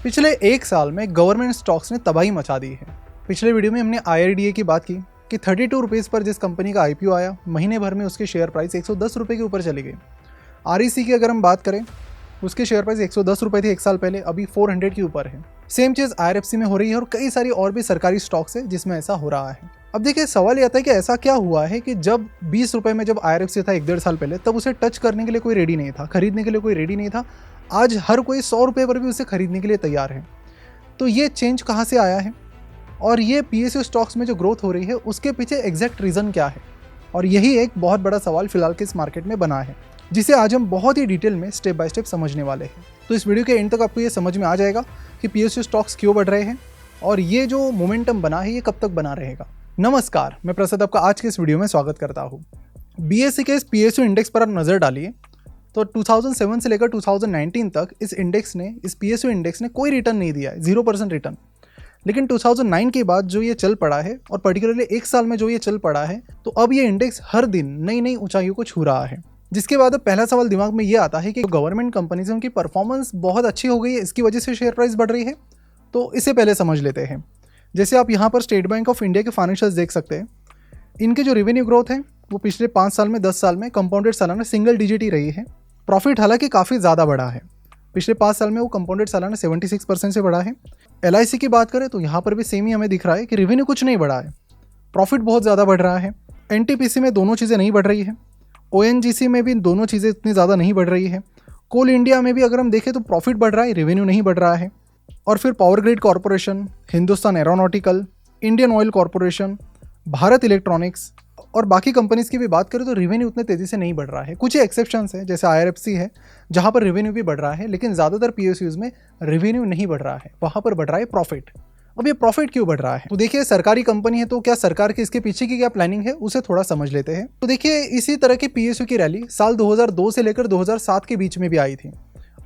पिछले एक साल में गवर्नमेंट स्टॉक्स ने तबाही मचा दी है। पिछले वीडियो में हमने IRDA की बात की कि 32 रुपीज़ पर जिस कंपनी का IPO आया, महीने भर में उसके शेयर प्राइस 110 रुपये के ऊपर चली गई। REC की अगर हम बात करें, उसके शेयर प्राइस 110 रुपये थे एक साल पहले, अभी 400 के ऊपर है। सेम चीज़ IRFC में हो रही है और कई सारी और भी सरकारी स्टॉक्स है जिसमें ऐसा हो रहा है। अब देखिए, सवाल ये आता है कि ऐसा क्या हुआ है कि जब 20 रुपये में जब IRFC था 1-1.5 साल पहले, तब उसे टच करने के लिए कोई रेडी नहीं था, खरीदने के लिए कोई रेडी नहीं था। आज हर कोई 100 रुपये पर भी उसे खरीदने के लिए तैयार है। तो ये चेंज कहाँ से आया है और ये PSU स्टॉक्स में जो ग्रोथ हो रही है उसके पीछे एग्जैक्ट रीज़न क्या है? और यही एक बहुत बड़ा सवाल फिलहाल के इस मार्केट में बना है, जिसे आज हम बहुत ही डिटेल में स्टेप बाय स्टेप समझने वाले हैं। तो इस वीडियो के एंड तक आपको ये समझ में आ जाएगा कि PSU स्टॉक्स क्यों बढ़ रहे हैं और ये जो मोमेंटम बना है ये कब तक बना रहेगा। नमस्कार, मैं प्रसाद आपका आज के इस वीडियो में स्वागत करता हूँ। BSE के इस PSU इंडेक्स पर आप नज़र डालिए तो 2007 से लेकर 2019 तक इस PSU इंडेक्स ने कोई रिटर्न नहीं दिया है, 0% रिटर्न। लेकिन 2009 के बाद जो ये चल पड़ा है और पर्टिकुलरली एक साल में जो ये चल पड़ा है, तो अब ये इंडेक्स हर दिन नई नई ऊंचाइयों को छू रहा है। जिसके बाद अब पहला सवाल दिमाग में ये आता है कि गवर्नमेंट कंपनीज उनकी परफॉर्मेंस बहुत अच्छी हो गई है, इसकी वजह से शेयर प्राइस बढ़ रही है। तो इसे पहले समझ लेते हैं। जैसे आप यहाँ पर स्टेट बैंक ऑफ इंडिया के फाइनेंशियल्स देख सकते हैं। इनके जो रेवेन्यू ग्रोथ है वो पिछले 5 साल में 10 साल में कंपाउंडेड सालाना सिंगल डिजिट ही रही है। प्रॉफिट हालांकि काफ़ी ज़्यादा बढ़ा है, पिछले 5 साल में वो कंपाउंडेड सालाना 76% से बढ़ा है। LIC की बात करें तो यहाँ पर भी सेम ही हमें दिख रहा है कि रेवेन्यू कुछ नहीं बढ़ा है, प्रॉफिट बहुत ज़्यादा बढ़ रहा है। NTPC में दोनों चीज़ें नहीं बढ़ रही है, ONGC में भी दोनों चीज़ें इतनी ज़्यादा नहीं बढ़ रही है। कोल इंडिया में भी अगर हम देखें तो प्रॉफिट बढ़ रहा है, रेवेन्यू नहीं बढ़ रहा है। और फिर power grid corporation, Hindustan aeronautical, Indian oil corporation, Bharat electronics और बाकी कंपनीज की भी बात करें तो रेवेन्यू उतने तेज़ी से नहीं बढ़ रहा है। कुछ एक्सेप्शंस हैं, जैसे IRFC है जहाँ पर रेवेन्यू भी बढ़ रहा है, लेकिन ज़्यादातर PSUs में रेवेन्यू नहीं बढ़ रहा है, वहाँ पर बढ़ रहा है प्रॉफिट। अब ये प्रॉफिट क्यों बढ़ रहा है? तो देखिए, सरकारी कंपनी है तो क्या सरकार की इसके पीछे की क्या प्लानिंग है उसे थोड़ा समझ लेते हैं। तो देखिए, इसी तरह की PSU की रैली साल 2002 से लेकर 2007 के बीच में भी आई थी।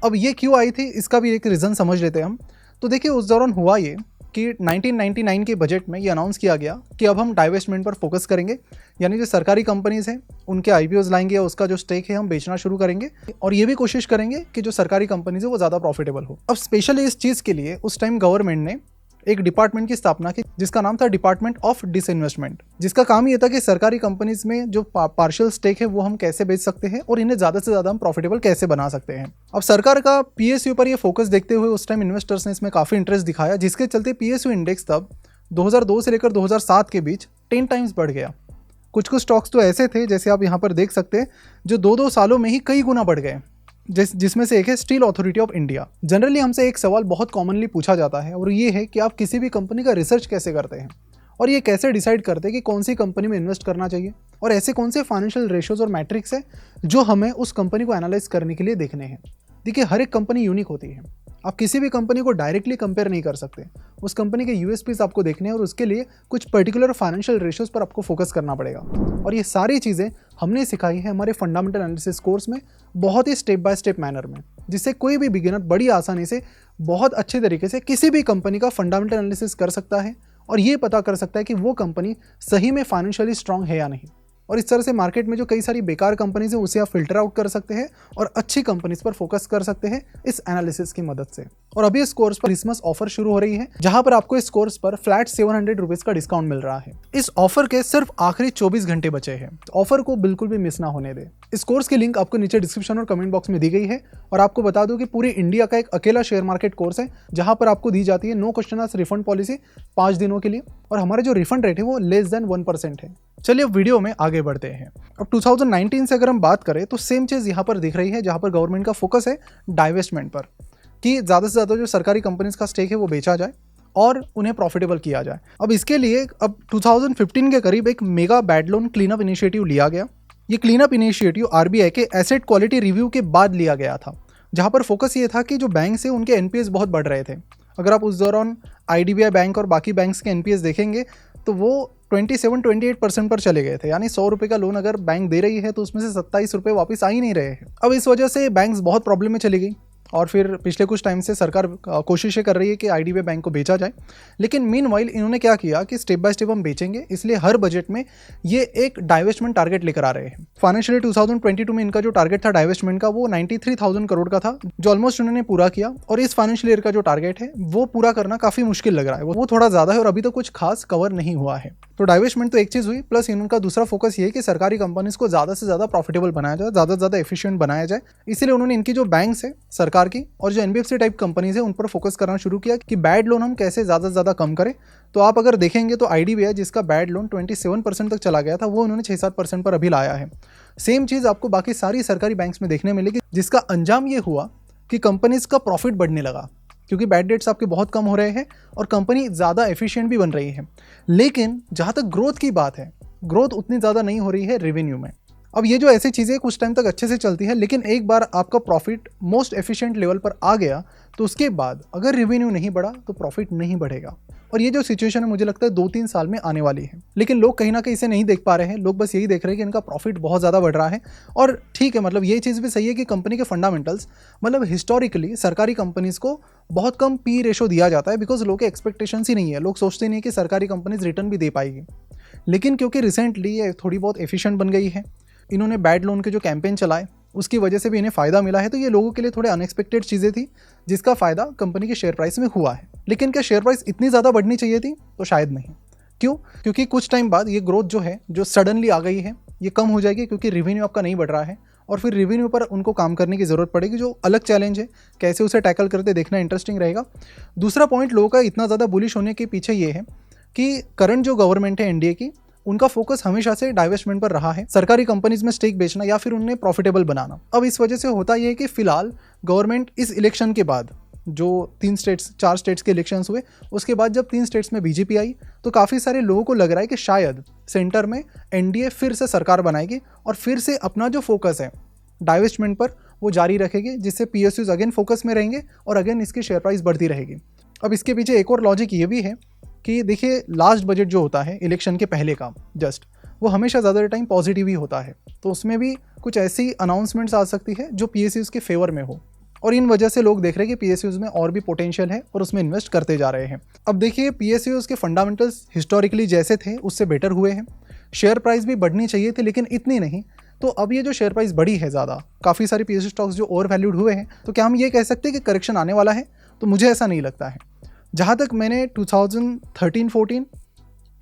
अब ये क्यों आई थी, इसका भी एक रीज़न समझ लेते हैं हम। तो देखिए, उस दौरान हुआ ये कि 1999 के बजट में ये अनाउंस किया गया कि अब हम डाइवेस्टमेंट पर फोकस करेंगे, यानी जो सरकारी कंपनीज हैं उनके IPOs लाएंगे या उसका जो स्टेक है हम बेचना शुरू करेंगे और ये भी कोशिश करेंगे कि जो सरकारी कंपनीज है वो ज़्यादा प्रॉफिटेबल हो। अब स्पेशली इस चीज़ के लिए उस टाइम गवर्नमेंट ने एक डिपार्टमेंट की स्थापना की जिसका नाम था डिपार्टमेंट ऑफ डिसइन्वेस्टमेंट, जिसका काम ये था कि सरकारी कंपनीज में जो पार्शियल स्टेक है वो हम कैसे बेच सकते हैं और इन्हें ज़्यादा से ज़्यादा हम प्रॉफिटेबल कैसे बना सकते हैं। अब सरकार का PSU पर ये फोकस देखते हुए उस टाइम इन्वेस्टर्स ने इसमें काफ़ी इंटरेस्ट दिखाया, जिसके चलते PSU इंडेक्स तब 2002 से लेकर 2007 के बीच 10 टाइम्स बढ़ गया। कुछ स्टॉक्स तो ऐसे थे, जैसे आप यहाँ पर देख सकते हैं, जो 2-2 सालों में ही कई गुना बढ़ गए, जिसमें से एक है steel authority of India. Generally हमसे एक सवाल बहुत कॉमनली पूछा जाता है और ये है कि आप किसी भी कंपनी का रिसर्च कैसे करते हैं और ये कैसे डिसाइड करते हैं कि कौन सी कंपनी में इन्वेस्ट करना चाहिए और ऐसे कौन से फाइनेंशियल रेशियोज और मैट्रिक्स है जो हमें उस कंपनी को एनालाइज करने के लिए देखने हैं। देखिए, हर एक कंपनी यूनिक होती है, आप किसी भी कंपनी को डायरेक्टली कंपेयर नहीं कर सकते। उस कंपनी के USPs आपको देखने हैं और उसके लिए कुछ पर्टिकुलर फाइनेंशियल रेशियोज पर आपको फोकस करना पड़ेगा। और ये सारी चीज़ें हमने सिखाई है हमारे फंडामेंटल एनालिसिस कोर्स में बहुत ही स्टेप बाय स्टेप मैनर में, जिससे कोई भी बिगिनर बड़ी आसानी से बहुत अच्छे तरीके से किसी भी कंपनी का फंडामेंटल एनालिसिस कर सकता है और ये पता कर सकता है कि वो कंपनी सही में फाइनेंशियली स्ट्रांग है या नहीं। और इस तरह से मार्केट में जो कई सारी बेकार कंपनीज हैं उसे आप फिल्टर आउट कर सकते हैं और अच्छी कंपनीज पर फोकस कर सकते हैं इस एनालिसिस की मदद से। और अभी इस कोर्स पर क्रिसमस ऑफर शुरू हो रही है, जहां पर आपको इस कोर्स पर फ्लैट 700 रुपीज़ का डिस्काउंट मिल रहा है। इस ऑफर के सिर्फ आखिरी 24 घंटे बचे हैं, ऑफर को बिल्कुल भी मिस ना होने दे। इस कोर्स की लिंक आपको नीचे डिस्क्रिप्शन और कमेंट बॉक्स में दी गई है। और आपको बता दूं कि पूरी इंडिया का एक अकेला शेयर मार्केट कोर्स है जहां पर आपको दी जाती है no question asked refund policy 5 दिनों के लिए, और हमारे जो रिफंड रेट है वो लेस देन 1% है। चलिए अब वीडियो में आगे बढ़ते हैं। अब 2019 से अगर हम बात करें तो सेम चीज़ यहाँ पर दिख रही है, जहाँ पर गवर्नमेंट का फोकस है डाइवेस्टमेंट पर, कि ज़्यादा से ज़्यादा जो सरकारी कंपनीज का स्टेक है वो बेचा जाए और उन्हें प्रॉफिटेबल किया जाए। अब इसके लिए अब 2015 के करीब एक mega bad loan clean up initiative लिया गया। ये क्लीन अप इनिशिएटिव RBI के एसेट क्वालिटी रिव्यू के बाद लिया गया था, जहाँ पर फोकस ये था कि जो बैंक से उनके NPS बहुत बढ़ रहे थे। अगर आप उस दौरान IDBI बैंक और बाकी बैंक्स के NPS देखेंगे तो वो 27-28% पर चले गए थे, यानी 100 रुपये का लोन अगर बैंक दे रही है तो उसमें से 27 रुपये वापस आ ही नहीं रहे हैं। अब इस वजह से बैंक्स बहुत प्रॉब्लम में चली गई और फिर पिछले कुछ टाइम से सरकार कोशिशें कर रही है कि IDBI बैंक को बेचा जाए। लेकिन मीनवाइल इन्होंने क्या किया कि स्टेप बाय स्टेप हम बेचेंगे, इसलिए हर बजट में ये एक डाइवेस्टमेंट टारगेट लेकर आ रहे हैं। फाइनेंशियल 2022 में इनका जो टारगेट था डाइवेस्टमेंट का वो 93,000 करोड़ का था, जो ऑलमोस्ट उन्होंने पूरा किया। और इस फाइनेंशियल ईयर का जो टारगेट है वो पूरा करना काफी मुश्किल लग रहा है, वो थोड़ा ज्यादा है और अभी तो कुछ खास कवर नहीं हुआ है। तो डाइवेस्टमेंट तो एक चीज हुई, प्लस इनका दूसरा फोकस ये है कि सरकारी कंपनीज को ज्यादा से ज्यादा प्रॉफिटेबल बनाया जाए, ज्यादा से ज्यादा एफिशिएंट बनाया जाए। इसीलिए उन्होंने इनकी जो बैंक्स है सरकार की और जो NBFC टाइप कंपनीज है उन पर फोकस करना शुरू किया कि बैड लोन हम कैसे ज्यादा से ज्यादा कम करें। तो आप अगर देखेंगे तो IDBI जिसका बैड लोन 27% तक चला गया था, वो उन्होंने 6-7% पर अभी लाया है। सेम चीज आपको बाकी सारी सरकारी बैंक्स में देखने मिलेगी, जिसका अंजाम ये हुआ कि कंपनीज का प्रॉफिट बढ़ने लगा, क्योंकि बैड डेट्स आपके बहुत कम हो रहे हैं और कंपनी ज़्यादा एफिशिएंट भी बन रही है। लेकिन जहाँ तक ग्रोथ की बात है, ग्रोथ उतनी ज़्यादा नहीं हो रही है रेवेन्यू में। अब ये जो ऐसी चीज़ें कुछ टाइम तक अच्छे से चलती है, लेकिन एक बार आपका प्रॉफिट मोस्ट एफिशिएंट लेवल पर आ गया तो उसके बाद अगर रेवेन्यू नहीं बढ़ा तो प्रॉफिट नहीं बढ़ेगा। और ये जो सिचुएशन है मुझे लगता है 2-3 साल में आने वाली है। लेकिन लोग कहीं ना कहीं इसे नहीं देख पा रहे हैं, लोग बस यही देख रहे हैं कि इनका प्रॉफिट बहुत ज़्यादा बढ़ रहा है। और ठीक है, मतलब ये चीज़ भी सही है कि कंपनी के फंडामेंटल्स, मतलब हिस्टोरिकली सरकारी कंपनीज को बहुत कम पी रेशो दिया जाता है, बिकॉज लोग के एक्सपेक्टेशंस ही नहीं है, लोग सोचते नहीं कि सरकारी कंपनीज रिटर्न भी दे पाएगी। लेकिन क्योंकि रिसेंटली ये थोड़ी बहुत एफिशिएंट बन गई है, इन्होंने बैड लोन के जो कैंपेन चलाए उसकी वजह से भी इन्हें फ़ायदा मिला है, तो ये लोगों के लिए थोड़े अनएक्सपेक्टेड चीज़ें थी, जिसका फ़ायदा कंपनी के शेयर प्राइस में हुआ है। लेकिन क्या शेयर प्राइस इतनी ज़्यादा बढ़नी चाहिए थी? तो शायद नहीं। क्यों? क्योंकि कुछ टाइम बाद ये ग्रोथ जो है, जो सडनली आ गई है, ये कम हो जाएगी, क्योंकि रेवेन्यू आपका नहीं बढ़ रहा है और फिर रेवेन्यू पर उनको काम करने की ज़रूरत पड़ेगी, जो अलग चैलेंज है। कैसे उसे टैकल करते देखना इंटरेस्टिंग रहेगा। दूसरा पॉइंट लोगों का इतना ज़्यादा बुलिश होने के पीछे ये है कि करंट जो गवर्नमेंट है NDA की, उनका फोकस हमेशा से डाइवेस्टमेंट पर रहा है, सरकारी कंपनीज में स्टेक बेचना या फिर उन्हें प्रॉफिटेबल बनाना। अब इस वजह से होता यह है कि फिलहाल गवर्नमेंट इस इलेक्शन के बाद, जो 4 स्टेट्स के इलेक्शंस हुए, उसके बाद जब 3 स्टेट्स में BJP आई, तो काफ़ी सारे लोगों को लग रहा है कि शायद सेंटर में NDA फिर से सरकार बनाएगी और फिर से अपना जो फोकस है डाइवेस्टमेंट पर वो जारी रखेगी, जिससे PSUs अगेन फोकस में रहेंगे और अगेन इसकी शेयर प्राइस बढ़ती रहेगी। अब इसके पीछे एक और लॉजिक ये भी है कि देखिए, लास्ट बजट जो होता है इलेक्शन के पहले का, वो हमेशा ज़्यादा टाइम पॉजिटिव ही होता है, तो उसमें भी कुछ ऐसी अनाउंसमेंट्स आ सकती है जो PSUs के फेवर में हो, और इन वजह से लोग देख रहे हैं कि PSUs में और भी पोटेंशियल है और उसमें इन्वेस्ट करते जा रहे हैं। अब देखिए, PSUs के फंडामेंटल्स हिस्टोरिकली जैसे थे उससे बेटर हुए हैं, शेयर प्राइस भी बढ़नी चाहिए थी लेकिन इतनी नहीं। तो अब ये जो शेयर प्राइस बढ़ी है ज़्यादा, काफ़ी सारी PSU स्टॉक्स जो ओवर वैल्यूड हुए हैं, तो क्या हम ये कह सकते हैं कि करेक्शन आने वाला है? तो मुझे ऐसा नहीं लगता है। जहाँ तक मैंने 2013-14,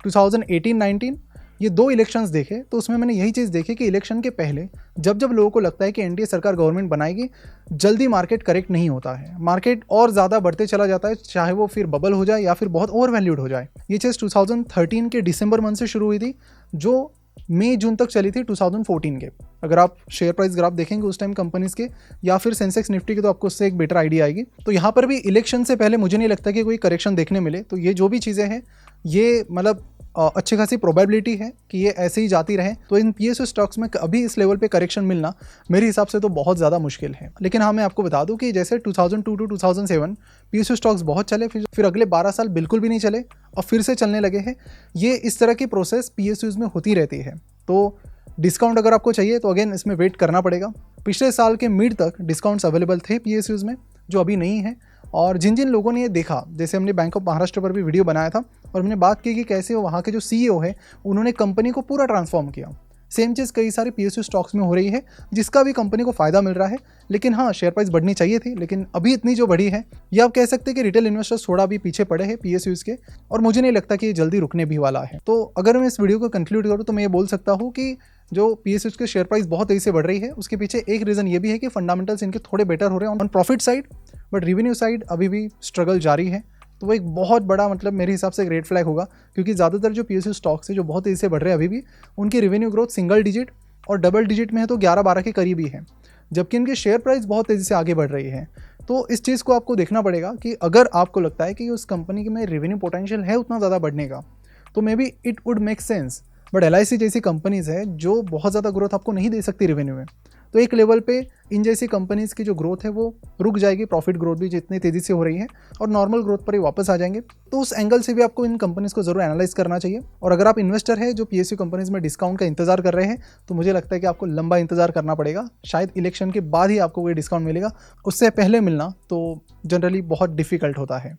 2018-19 ये 2 इलेक्शंस देखे, तो उसमें मैंने यही चीज़ देखी कि इलेक्शन के पहले जब लोगों को लगता है कि NDA सरकार गवर्नमेंट बनाएगी, जल्दी मार्केट करेक्ट नहीं होता है, मार्केट और ज़्यादा बढ़ते चला जाता है, चाहे वो फिर बबल हो जाए या फिर बहुत ओवर वैल्यूड हो जाए। ये चीज़ 2013 के दिसंबर मंथ से शुरू हुई थी, जो मई जून तक चली थी 2014 के। अगर आप शेयर प्राइस ग्राफ देखेंगे उस टाइम कंपनीज के या फिर सेंसेक्स निफ्टी के, तो आपको उससे एक बेटर आइडिया आएगी। तो यहाँ पर भी इलेक्शन से पहले मुझे नहीं लगता कि कोई करेक्शन देखने मिले। तो ये जो भी चीज़ें हैं, ये मतलब अच्छी खासी प्रोबेबिलिटी है कि ये ऐसे ही जाती रहे। तो इन PSU स्टॉक्स में अभी इस लेवल पे करेक्शन मिलना मेरे हिसाब से तो बहुत ज़्यादा मुश्किल है। लेकिन हाँ, मैं आपको बता दूं कि जैसे 2002 to 2007 PSU स्टॉक्स बहुत चले, फिर अगले 12 साल बिल्कुल भी नहीं चले और फिर से चलने लगे हैं। ये इस तरह की प्रोसेस PSUs में होती रहती है। तो डिस्काउंट अगर आपको चाहिए तो अगेन इसमें वेट करना पड़ेगा। पिछले साल के मिड तक डिस्काउंट्स अवेलेबल थे PSUs में, जो अभी नहीं है। और जिन जिन लोगों ने ये देखा, जैसे हमने बैंक ऑफ महाराष्ट्र पर भी वीडियो बनाया था और हमने बात की कि कैसे वहाँ के जो CEO है उन्होंने कंपनी को पूरा ट्रांसफॉर्म किया। सेम चीज़ कई सारे PSU स्टॉक्स में हो रही है, जिसका भी कंपनी को फ़ायदा मिल रहा है। लेकिन हाँ, शेयर प्राइस बढ़नी चाहिए थी, लेकिन अभी इतनी जो बढ़ी है, ये आप कह सकते हैं कि रिटेल इन्वेस्टर्स थोड़ा भी पीछे पड़े हैं PSUs के, और मुझे नहीं लगता कि ये जल्दी रुकने भी वाला है। तो अगर मैं इस वीडियो को कंक्लूड करूँ तो मैं ये बोल सकता हूँ कि जो PSUs के शेयर प्राइस बहुत तेज़ी से बढ़ रही है, उसके पीछे एक रीज़न ये भी है कि फंडामेंटल्स इनके थोड़े बेटर हो रहे हैं on profit side, but revenue side अभी भी स्ट्रगल जारी है। तो वो एक बहुत बड़ा, मतलब मेरे हिसाब से ग्रेट फ्लैग होगा, क्योंकि ज़्यादातर जो PSU स्टॉक्स है जो बहुत तेज़ी से बढ़ रहे हैं, अभी भी उनकी रेवेन्यू ग्रोथ सिंगल डिजिट और डबल डिजिट में है, तो 11-12 के करीब ही है, जबकि इनके शेयर प्राइस बहुत तेज़ी से आगे बढ़ रही है। तो इस चीज़ को आपको देखना पड़ेगा कि अगर आपको लगता है कि उस कंपनी में रेवेन्यू पोटेंशियल है उतना ज़्यादा बढ़ने का, तो may be it would make sense. But LIC जैसी कंपनीज़ है जो बहुत ज़्यादा ग्रोथ आपको नहीं दे सकती रेवेन्यू में, तो एक लेवल पे इन जैसी कंपनीज़ की जो ग्रोथ है वो रुक जाएगी, प्रॉफिट ग्रोथ भी जितनी तेज़ी से हो रही है, और नॉर्मल ग्रोथ पर ही वापस आ जाएंगे। तो उस एंगल से भी आपको इन कंपनीज़ को ज़रूर एनालाइज करना चाहिए। और अगर आप इन्वेस्टर है जो PSU कंपनीज़ में डिस्काउंट का इंतजार कर रहे हैं, तो मुझे लगता है कि आपको लंबा इंतजार करना पड़ेगा। शायद इलेक्शन के बाद ही आपको कोई डिस्काउंट मिलेगा, उससे पहले मिलना तो जनरली बहुत डिफिकल्ट होता है।